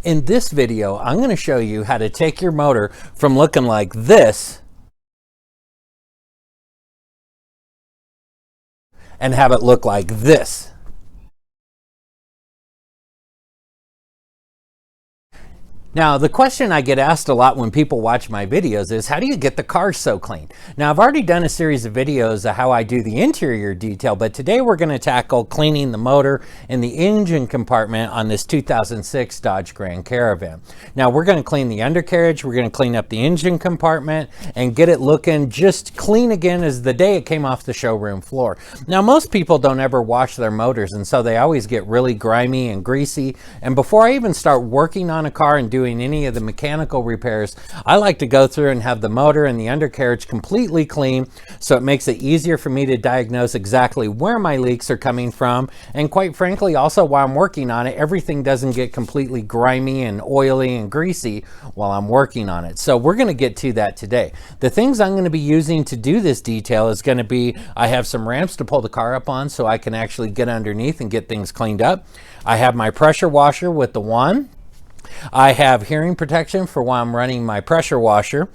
In this video, I'm going to show you how to take your motor from looking like this and have it look like this. Now, the question I get asked a lot when people watch my videos is, how do you get the car so clean? Now, I've already done a series of videos of how I do the interior detail, but today we're going to tackle cleaning the motor and the engine compartment on this 2006 Dodge Grand Caravan. Now, we're going to clean the undercarriage, we're going to clean up the engine compartment, and get it looking just clean again as the day it came off the showroom floor. Now, most people don't ever wash their motors, and so they always get really grimy and greasy. And before I even start working on a car and doing any of the mechanical repairs, I like to go through and have the motor and the undercarriage completely clean, so it makes it easier for me to diagnose exactly where my leaks are coming from. And quite frankly, also while I'm working on it, everything doesn't get completely grimy and oily and greasy while I'm working on it. So we're going to get to that today. The things I'm going to be using to do this detail is going to be, I have some ramps to pull the car up on so I can actually get underneath and get things cleaned up. I have my pressure washer with the wand. I have hearing protection for while I'm running my pressure washer.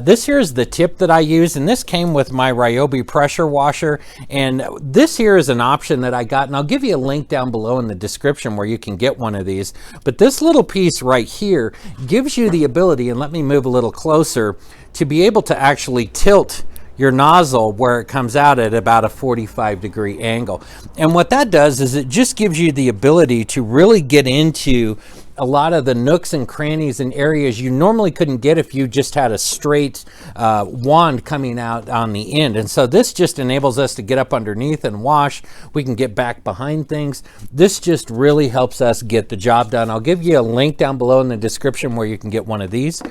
This here is the tip that I use, and this came with my Ryobi pressure washer. And this here is an option that I got, and I'll give you a link down below in the description where you can get one of these. But this little piece right here gives you the ability, and let me move a little closer, to be able to actually tilt your nozzle where it comes out at about a 45-degree angle. And what that does is it just gives you the ability to really get into a lot of the nooks and crannies and areas you normally couldn't get if you just had a straight wand coming out on the end. And so this just enables us to get up underneath and wash. We can get back behind things. This just really helps us get the job done. I'll give you a link down below in the description where you can get one of these.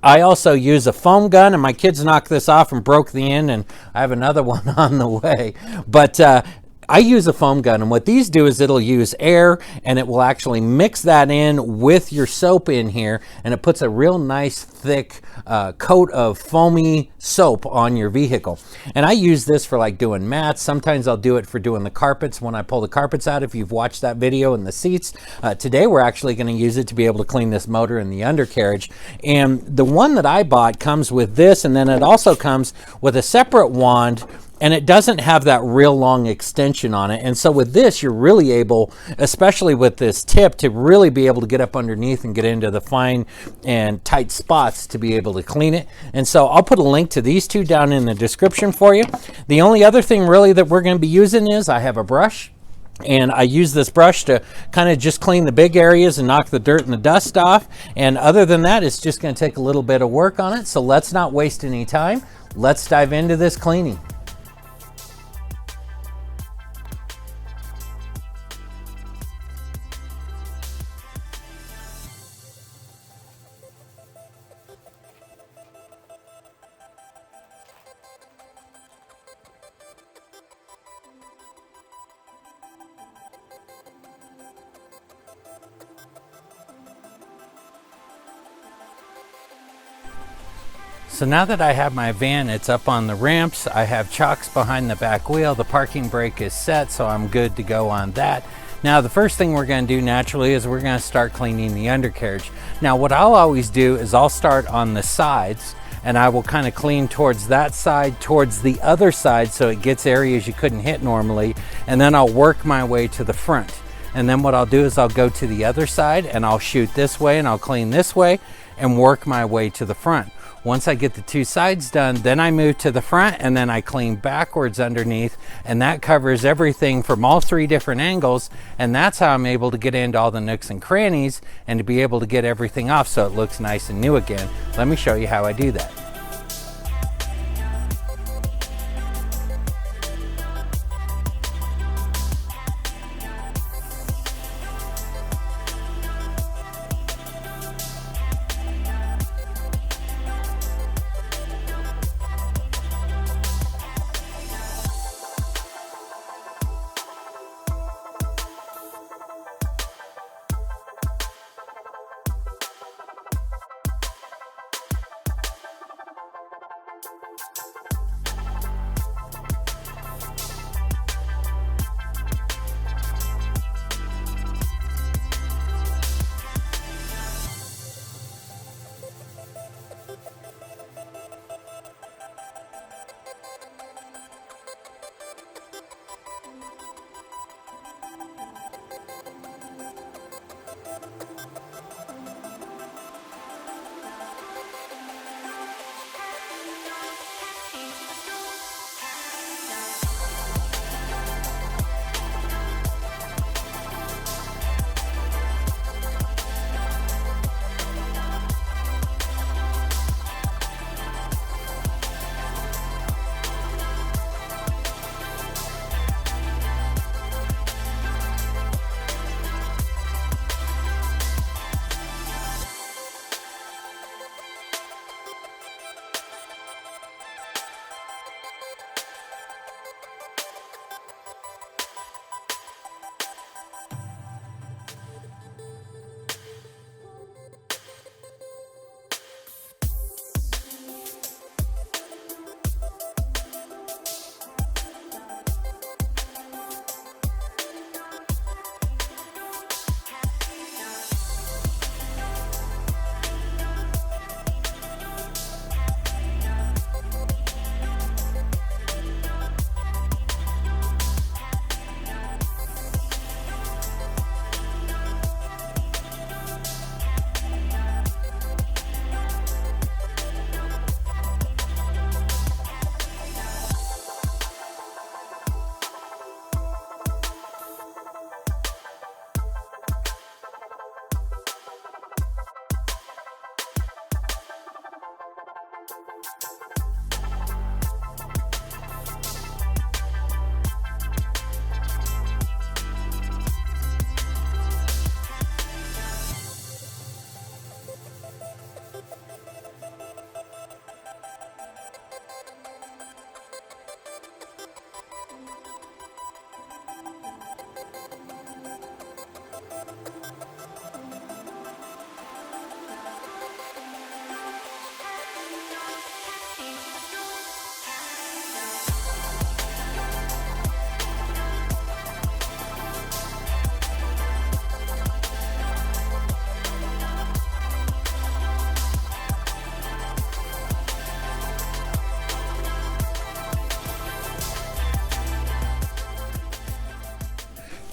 I also use a foam gun, and my kids knocked this off and broke the end, and I have another one on the way. But I use a foam gun, and what these do is it'll use air, and it will actually mix that in with your soap in here, and it puts a real nice thick coat of foamy soap on your vehicle. And I use this for like doing mats. Sometimes I'll do it for doing the carpets when I pull the carpets out, if you've watched that video, in the seats. Today we're actually going to use it to be able to clean this motor and the undercarriage. And the one that I bought comes with this, and then it also comes with a separate wand, and it doesn't have that real long extension on it. And so with this, you're really able, especially with this tip, to really be able to get up underneath and get into the fine and tight spots to be able to clean it. And so I'll put a link to these two down in the description for you. The only other thing really that we're going to be using is I have a brush. And I use this brush to kind of just clean the big areas and knock the dirt and the dust off. And other than that, it's just going to take a little bit of work on it. So let's not waste any time. Let's dive into this cleaning. So now that I have my van, it's up on the ramps. I have chocks behind the back wheel. The parking brake is set, so I'm good to go on that. Now, the first thing we're going to do naturally is we're going to start cleaning the undercarriage. Now, what I'll always do is I'll start on the sides, and I will kind of clean towards that side, towards the other side, so it gets areas you couldn't hit normally, and then I'll work my way to the front. And then what I'll do is I'll go to the other side, and I'll shoot this way, and I'll clean this way, and work my way to the front. Once I get the two sides done, then I move to the front, and then I clean backwards underneath, and that covers everything from all three different angles. And that's how I'm able to get into all the nooks and crannies and to be able to get everything off so it looks nice and new again. Let me show you how I do that.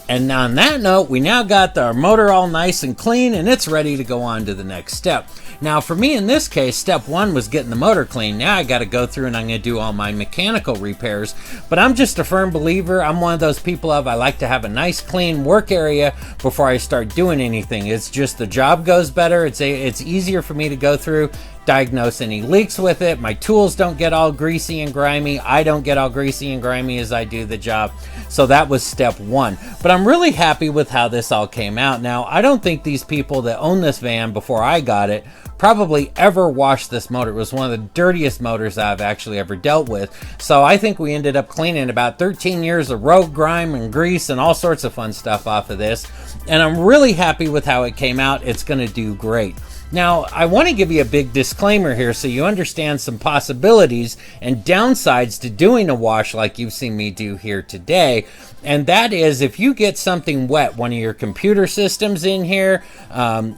And on that note, we now got our motor all nice and clean, and it's ready to go on to the next step. Now for me in this case, step one was getting the motor clean. Now I got to go through and I'm going to do all my mechanical repairs. But I'm just a firm believer. I'm one of those people I like to have a nice clean work area before I start doing anything. It's just the job goes better. It's easier for me to go through, diagnose any leaks with it. My tools don't get all greasy and grimy. I don't get all greasy and grimy as I do the job. So that was step one. But I'm really happy with how this all came out. Now, I don't think these people that own this van before I got it probably ever washed this motor. It was one of the dirtiest motors I've actually ever dealt with. So I think we ended up cleaning about 13 years of road grime and grease and all sorts of fun stuff off of this. And I'm really happy with how it came out. It's going to do great. Now, I want to give you a big disclaimer here so you understand some possibilities and downsides to doing a wash like you've seen me do here today. And that is, if you get something wet, one of your computer systems in here,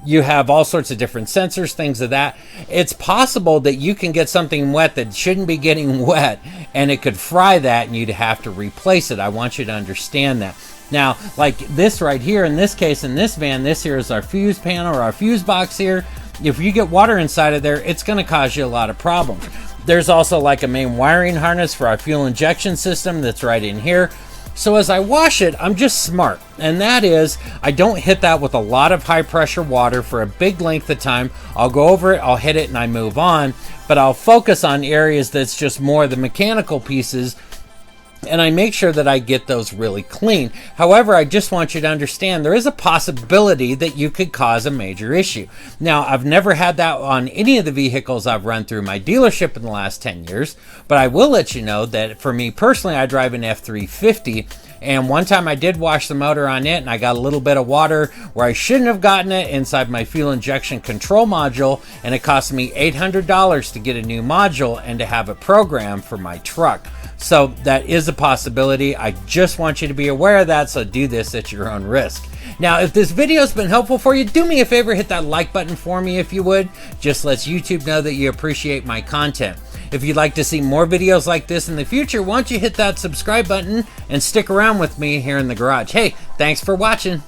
you have all sorts of different sensors, things of that. It's possible that you can get something wet that shouldn't be getting wet, and it could fry that and you'd have to replace it. I want you to understand that. Now, like this right here, in this case, in this van, this here is our fuse panel or our fuse box here. If you get water inside of there, it's going to cause you a lot of problems. There's also like a main wiring harness for our fuel injection system that's right in here. So as I wash it, I'm just smart. And that is, I don't hit that with a lot of high pressure water for a big length of time. I'll go over it, I'll hit it, and I move on. But I'll focus on areas that's just more the mechanical pieces, and I make sure that I get those really clean. However, I just want you to understand there is a possibility that you could cause a major issue. Now, I've never had that on any of the vehicles I've run through my dealership in the last 10 years, but I will let you know that for me personally, I drive an F350, and one time I did wash the motor on it and I got a little bit of water where I shouldn't have gotten it inside my fuel injection control module, and it cost me $800 to get a new module and to have it programmed for my truck. So that is a possibility. I just want you to be aware of that, so do this at your own risk. Now, if this video has been helpful for you, do me a favor, hit that like button for me if you would. Just lets YouTube know that you appreciate my content. If you'd like to see more videos like this in the future, why don't you hit that subscribe button and stick around with me here in the garage. Hey, thanks for watching.